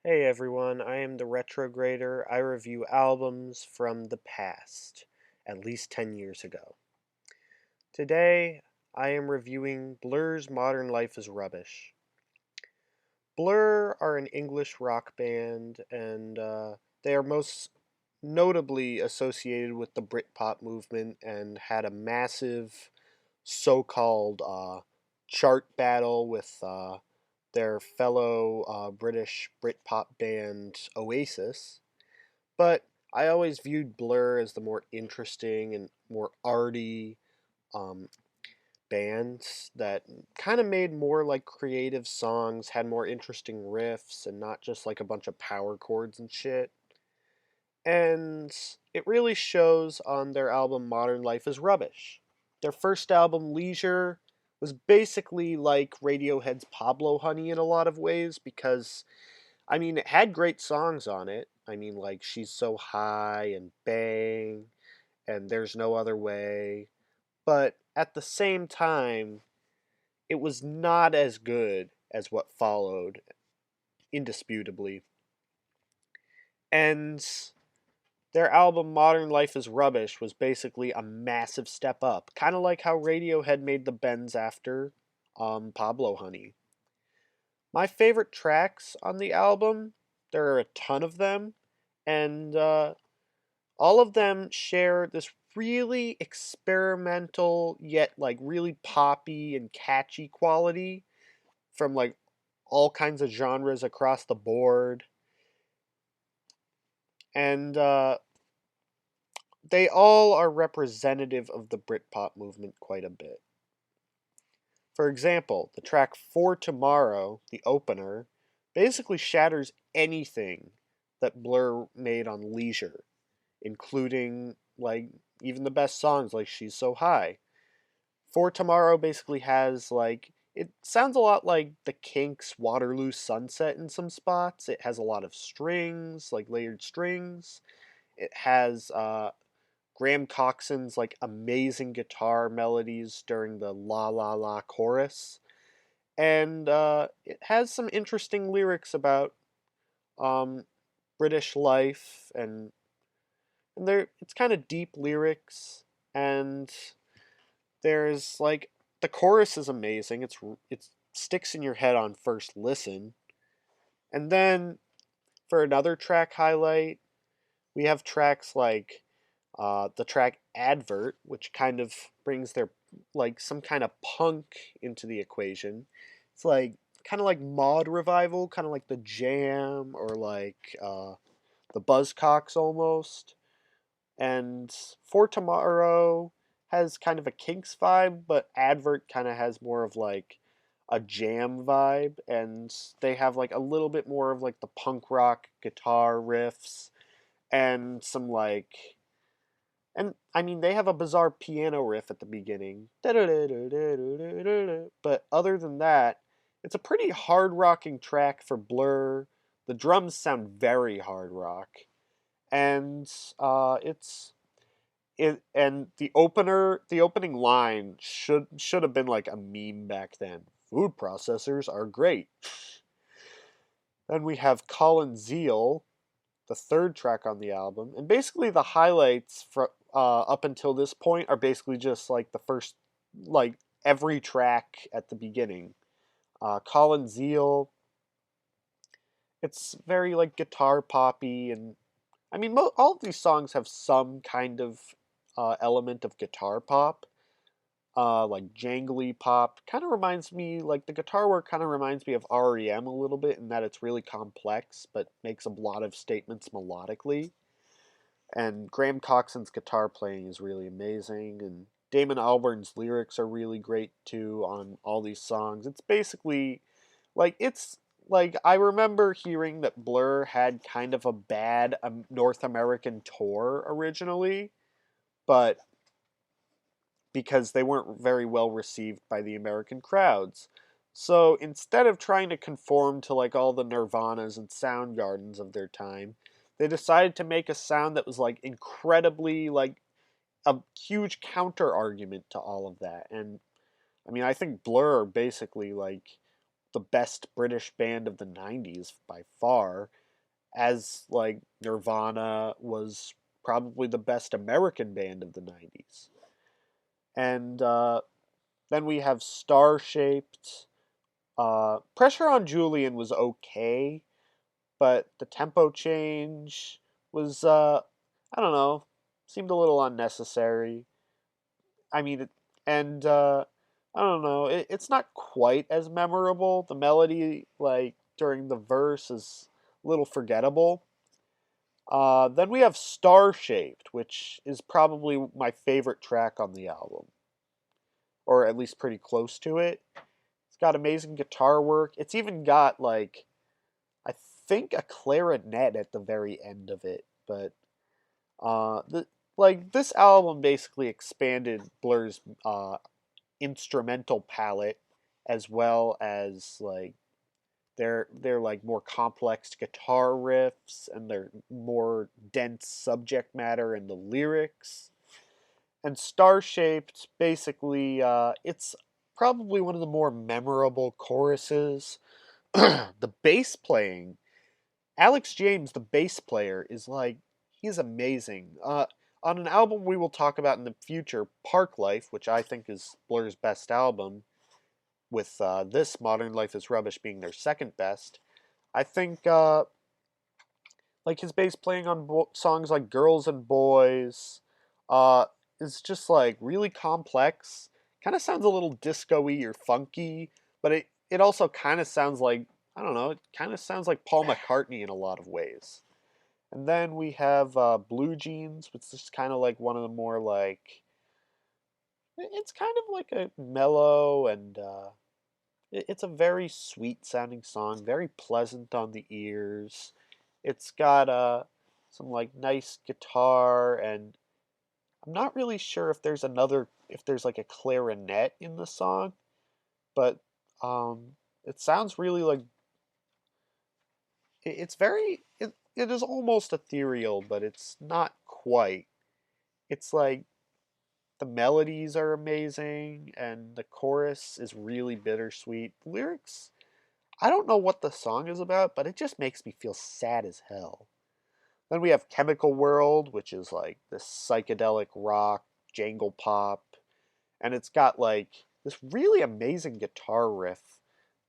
Hey everyone, I am the Retrograder. I review albums from the past, at least 10 years ago. Today, I am reviewing Blur's Modern Life is Rubbish. Blur are an English rock band, and they are most notably associated with the Britpop movement and had a massive so-called chart battle with their fellow British Britpop band Oasis. But I always viewed Blur as the more interesting and more arty um, bands that kind of made more like creative songs, had more interesting riffs, and not just like a bunch of power chords and shit. And it really shows on their album Modern Life is Rubbish. Their first album, Leisure, was basically like Radiohead's Pablo Honey in a lot of ways because, I mean, it had great songs on it. I mean, like She's So High and Bang and There's No Other Way. But at the same time, it was not as good as what followed, indisputably. And their album Modern Life is Rubbish was basically a massive step up, kind of like how Radiohead made the bends after Pablo Honey. My favorite tracks on the album, there are a ton of them, and all of them share this really experimental yet like really poppy and catchy quality from like all kinds of genres across the board. And they all are representative of the Britpop movement quite a bit. For example, the track For Tomorrow, the opener, basically shatters anything that Blur made on Leisure, including like even the best songs like She's So High. For Tomorrow basically has like it sounds a lot like the Kinks' Waterloo Sunset in some spots. It has a lot of strings, like layered strings. It has Graham Coxon's like amazing guitar melodies during the La La La chorus, and it has some interesting lyrics about um, British life, and there it's kind of deep lyrics, and there's like the chorus is amazing. It sticks in your head on first listen, and then for another track highlight, we have tracks like the track Advert, which kind of brings their like some kind of punk into the equation. It's like kind of like mod revival, kind of like the Jam or like the Buzzcocks almost. And For Tomorrow has kind of a Kinks vibe, but Advert kind of has more of like a Jam vibe, and they have like a little bit more of like the punk rock guitar riffs and some like and I mean, they have a bizarre piano riff at the beginning. But other than that, it's a pretty hard rocking track for Blur. The drums sound very hard rock. And it's it and the opening line should have been like a meme back then. Food processors are great. Then we have Colin Zeal, the third track on the album, and basically the highlights from up until this point are basically just like the first, like every track at the beginning. Colin Zeal, it's very like guitar poppy, and I mean all of these songs have some kind of element of guitar pop. Like jangly pop kind of reminds me like the guitar work kind of reminds me of REM a little bit in that it's really complex but makes a lot of statements melodically. And Graham Coxon's guitar playing is really amazing, and Damon Albarn's lyrics are really great too on all these songs. It's basically it's like I remember hearing that Blur had kind of a bad North American tour originally, but because they weren't very well received by the American crowds. So instead of trying to conform to like all the Nirvanas and Soundgardens of their time, they decided to make a sound that was like incredibly like a huge counter argument to all of that. And I mean, I think Blur are basically like the best British band of the 90s by far, as like Nirvana was probably the best American band of the 90s. And then we have Star Shaped. Pressure on Julian was okay, but the tempo change was, I don't know, seemed a little unnecessary. I mean, and I don't know, it's not quite as memorable. The melody, like during the verse, is a little forgettable. Then we have Star Shaped, which is probably my favorite track on the album, or at least pretty close to it. It's got amazing guitar work. It's even got like I think a clarinet at the very end of it, but the like this album basically expanded Blur's instrumental palette as well as like their like more complex guitar riffs and their more dense subject matter and the lyrics. And Star Shaped basically it's probably one of the more memorable choruses. The bass playing, Alex James, the bass player, is like he's amazing. On an album we will talk about in the future, Park Life, which I think is Blur's best album, with this Modern Life is Rubbish being their second best. I think like his bass playing on songs like Girls and Boys uh, is just like really complex. Kind of sounds a little disco-y or funky, but it also kind of sounds like, I don't know, it kind of sounds like Paul McCartney in a lot of ways. And then we have Blue Jeans, which is kind of like one of the more like, it's kind of like a mellow and it's a very sweet sounding song, very pleasant on the ears. It's got some like nice guitar, and I'm not really sure if there's like a clarinet in the song, but it sounds really like it's very it is almost ethereal, but it's not quite. It's like the melodies are amazing and the chorus is really bittersweet. The lyrics, I don't know what the song is about, but it just makes me feel sad as hell. Then we have Chemical World, which is like this psychedelic rock, jangle pop, and it's got like this really amazing guitar riff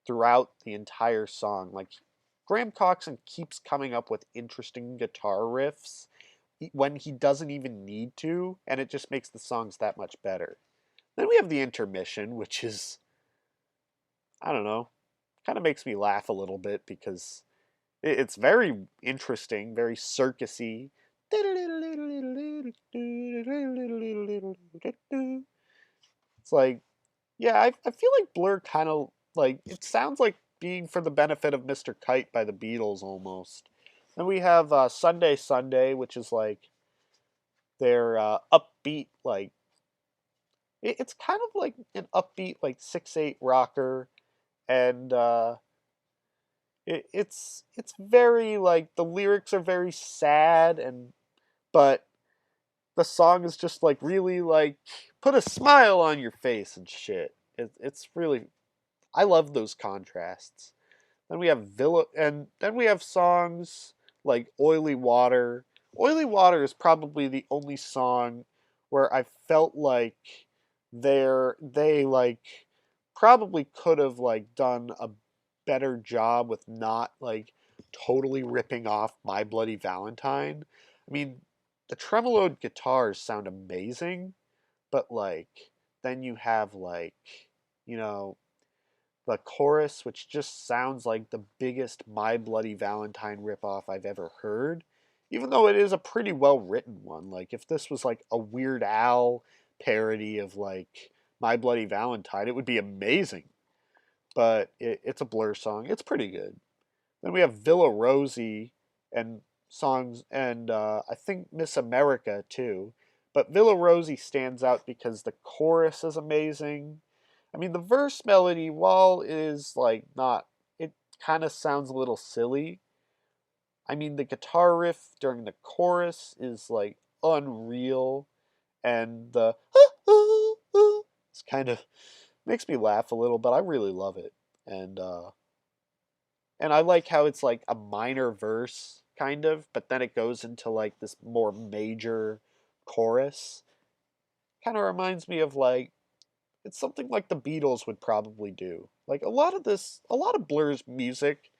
throughout the entire song. Like Graham Coxon keeps coming up with interesting guitar riffs when he doesn't even need to, and it just makes the songs that much better. Then we have the intermission, which is, I don't know, kind of makes me laugh a little bit because it's very interesting, very circusy. It's like, yeah, I feel like Blur kind of like it sounds like being for the benefit of Mr. Kite by the Beatles almost. Then we have Sunday Sunday, which is like their upbeat, like it's kind of like an upbeat like 6/8 rocker, and it's very like the lyrics are very sad, and but the song is just like really like put a smile on your face and shit. It's really, I love those contrasts. Then we have Villa, and then we have songs like Oily Water. Oily Water is probably the only song where I felt like they like probably could have like done a better job with not like totally ripping off My Bloody Valentine. I mean, the tremoloed guitars sound amazing, but like then you have like, you know, the chorus, which just sounds like the biggest My Bloody Valentine ripoff I've ever heard, even though it is a pretty well written one. Like, if this was like a Weird Al parody of like My Bloody Valentine, it would be amazing. But it's a Blur song. It's pretty good. Then we have Villa Rosie and songs, and I think Miss America too. But Villa Rosie stands out because the chorus is amazing. I mean, the verse melody, while it is like not, it kind of sounds a little silly. I mean, the guitar riff during the chorus is like unreal, and the it's kind of makes me laugh a little, but I really love it. And And I like how it's like a minor verse, kind of, but then it goes into like this more major chorus. Kind of reminds me of like, it's something like the Beatles would probably do. Like a lot of Blur's music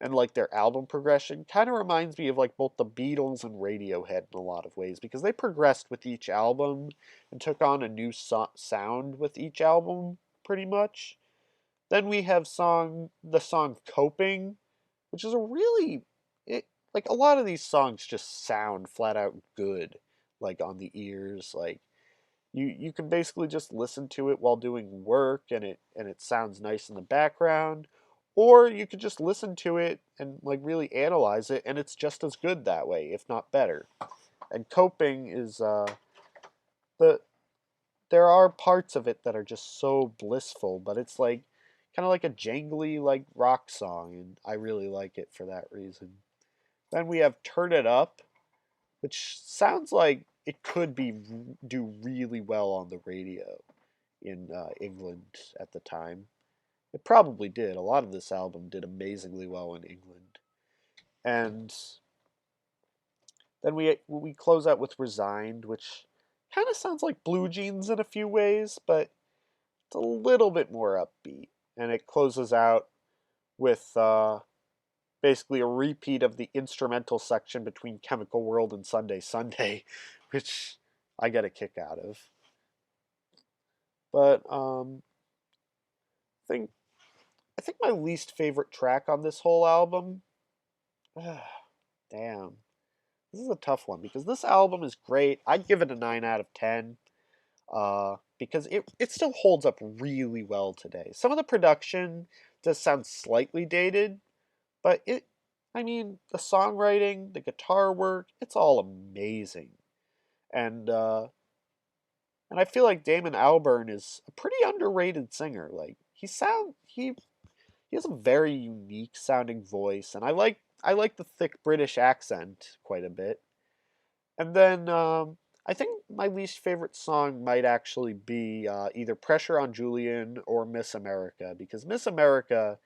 and like their album progression kind of reminds me of like both the Beatles and Radiohead in a lot of ways because they progressed with each album and took on a new sound with each album pretty much. Then we have the song Coping, which is a really it, like a lot of these songs just sound flat out good like on the ears. Like you can basically just listen to it while doing work and it sounds nice in the background, or you could just listen to it and like really analyze it and it's just as good that way, if not better. And Coping is the there are parts of it that are just so blissful, but it's like kind of like a jangly like rock song, and I really like it for that reason. Then we have Turn It Up, which sounds like it could do really well on the radio in England at the time. It probably did. A lot of this album did amazingly well in England. And then we close out with Resigned, which kind of sounds like Blue Jeans in a few ways, but it's a little bit more upbeat. And it closes out with basically a repeat of the instrumental section between Chemical World and Sunday Sunday, which I get a kick out of. But I think I think my least favorite track on this whole album. Damn, this is a tough one because this album is great. I'd give it a 9 out of 10. Because it still holds up really well today. Some of the production does sound slightly dated, but I mean, the songwriting, the guitar work, it's all amazing. And and I feel like Damon Albarn is a pretty underrated singer. Like he has a very unique sounding voice, and I like the thick British accent quite a bit. And then I think my least favorite song might actually be either Pressure on Julian or Miss America, because Miss America,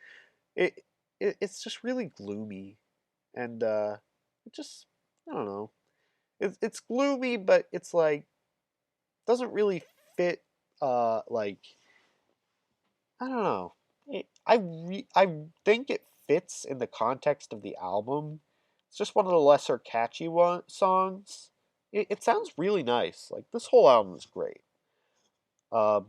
it, it's just really gloomy. And it just, I don't know. It's gloomy, but it's like, doesn't really fit, like, I don't know. I think it fits in the context of the album. It's just one of the lesser catchy songs. It sounds really nice. Like this whole album is great. Uh,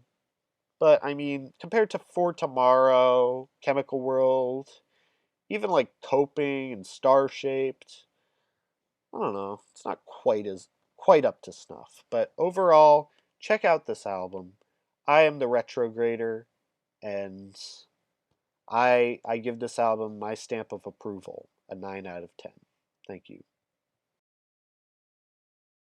but I mean, compared to For Tomorrow, Chemical World, even like Coping and Star Shaped, I don't know. It's not quite up to snuff. But overall, check out this album. I am the Retrograder, and I give this album my stamp of approval, a 9 out of 10. Thank you.